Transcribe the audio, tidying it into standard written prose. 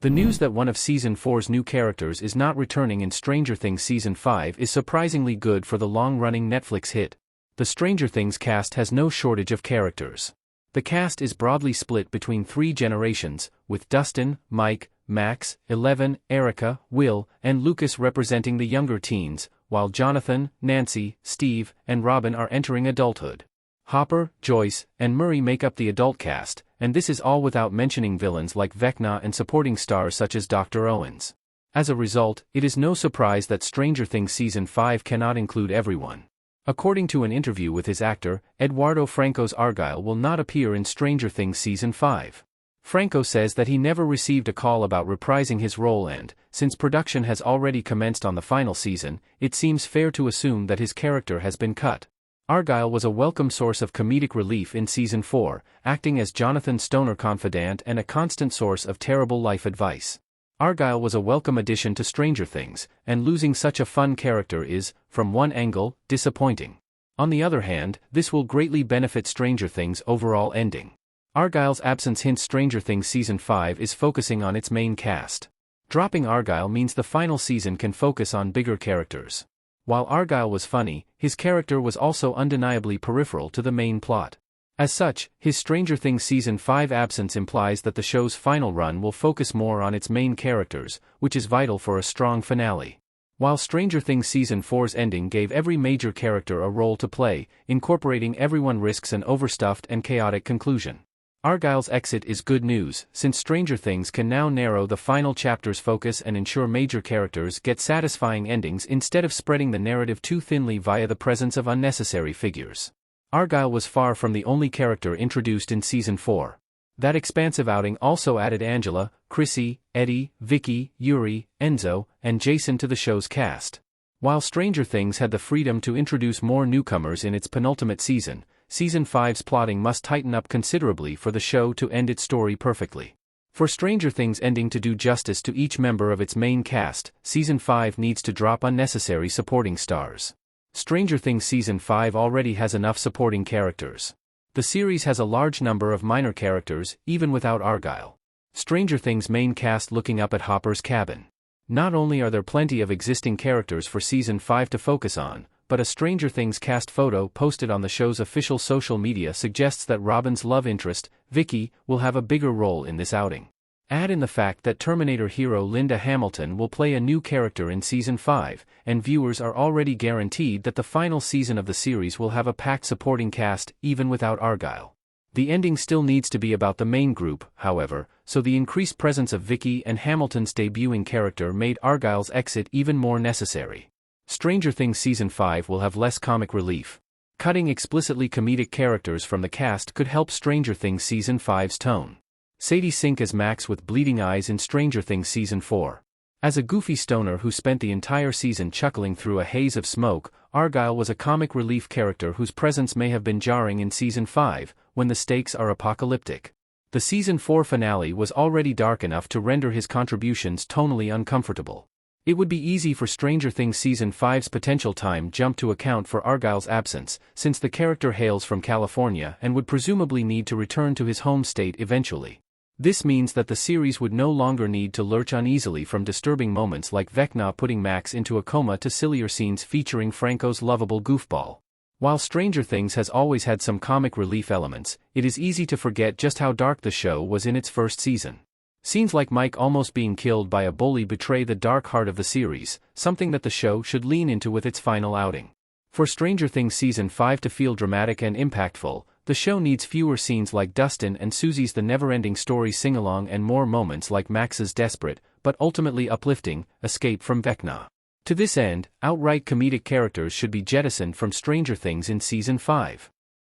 The news that one of Season 4's new characters is not returning in Stranger Things Season 5 is surprisingly good for the long-running Netflix hit. The Stranger Things cast has no shortage of characters. The cast is broadly split between 3 generations, with Dustin, Mike, Max, Eleven, Erica, Will, and Lucas representing the younger teens, while Jonathan, Nancy, Steve, and Robin are entering adulthood. Hopper, Joyce, and Murray make up the adult cast, and this is all without mentioning villains like Vecna and supporting stars such as Dr. Owens. As a result, it is no surprise that Stranger Things Season 5 cannot include everyone. According to an interview with his actor, Eduardo Franco's Argyle will not appear in Stranger Things Season 5. Franco says that he never received a call about reprising his role and, since production has already commenced on the final season, it seems fair to assume that his character has been cut. Argyle was a welcome source of comedic relief in Season 4, acting as Jonathan's stoner confidant and a constant source of terrible life advice. Argyle was a welcome addition to Stranger Things, and losing such a fun character is, from one angle, disappointing. On the other hand, this will greatly benefit Stranger Things' overall ending. Argyle's absence hints Stranger Things Season 5 is focusing on its main cast. Dropping Argyle means the final season can focus on bigger characters. While Argyle was funny, his character was also undeniably peripheral to the main plot. As such, his Stranger Things Season 5 absence implies that the show's final run will focus more on its main characters, which is vital for a strong finale. While Stranger Things Season 4's ending gave every major character a role to play, incorporating everyone risks an overstuffed and chaotic conclusion. Argyle's exit is good news, since Stranger Things can now narrow the final chapter's focus and ensure major characters get satisfying endings instead of spreading the narrative too thinly via the presence of unnecessary figures. Argyle was far from the only character introduced in Season 4. That expansive outing also added Angela, Chrissy, Eddie, Vicky, Yuri, Enzo, and Jason to the show's cast. While Stranger Things had the freedom to introduce more newcomers in its penultimate season, Season 5's plotting must tighten up considerably for the show to end its story perfectly. For Stranger Things ending to do justice to each member of its main cast, Season 5 needs to drop unnecessary supporting stars. Stranger Things Season 5 already has enough supporting characters. The series has a large number of minor characters, even without Argyle. Stranger Things main cast looking up at Hopper's cabin. Not only are there plenty of existing characters for Season 5 to focus on, but a Stranger Things cast photo posted on the show's official social media suggests that Robin's love interest, Vicky, will have a bigger role in this outing. Add in the fact that Terminator hero Linda Hamilton will play a new character in Season 5, and viewers are already guaranteed that the final season of the series will have a packed supporting cast, even without Argyle. The ending still needs to be about the main group, however, so the increased presence of Vicky and Hamilton's debuting character made Argyle's exit even more necessary. Stranger Things Season 5 will have less comic relief. Cutting explicitly comedic characters from the cast could help Stranger Things Season 5's tone. Sadie Sink as Max with bleeding eyes in Stranger Things Season 4. As a goofy stoner who spent the entire season chuckling through a haze of smoke, Argyle was a comic relief character whose presence may have been jarring in Season 5, when the stakes are apocalyptic. The Season 4 finale was already dark enough to render his contributions tonally uncomfortable. It would be easy for Stranger Things Season 5's potential time jump to account for Argyle's absence, since the character hails from California and would presumably need to return to his home state eventually. This means that the series would no longer need to lurch uneasily from disturbing moments like Vecna putting Max into a coma to sillier scenes featuring Franco's lovable goofball. While Stranger Things has always had some comic relief elements, it is easy to forget just how dark the show was in its first season. Scenes like Mike almost being killed by a bully betray the dark heart of the series, something that the show should lean into with its final outing. For Stranger Things Season 5 to feel dramatic and impactful, the show needs fewer scenes like Dustin and Susie's The Never-Ending Story sing-along and more moments like Max's desperate, but ultimately uplifting, escape from Vecna. To this end, outright comedic characters should be jettisoned from Stranger Things in Season 5.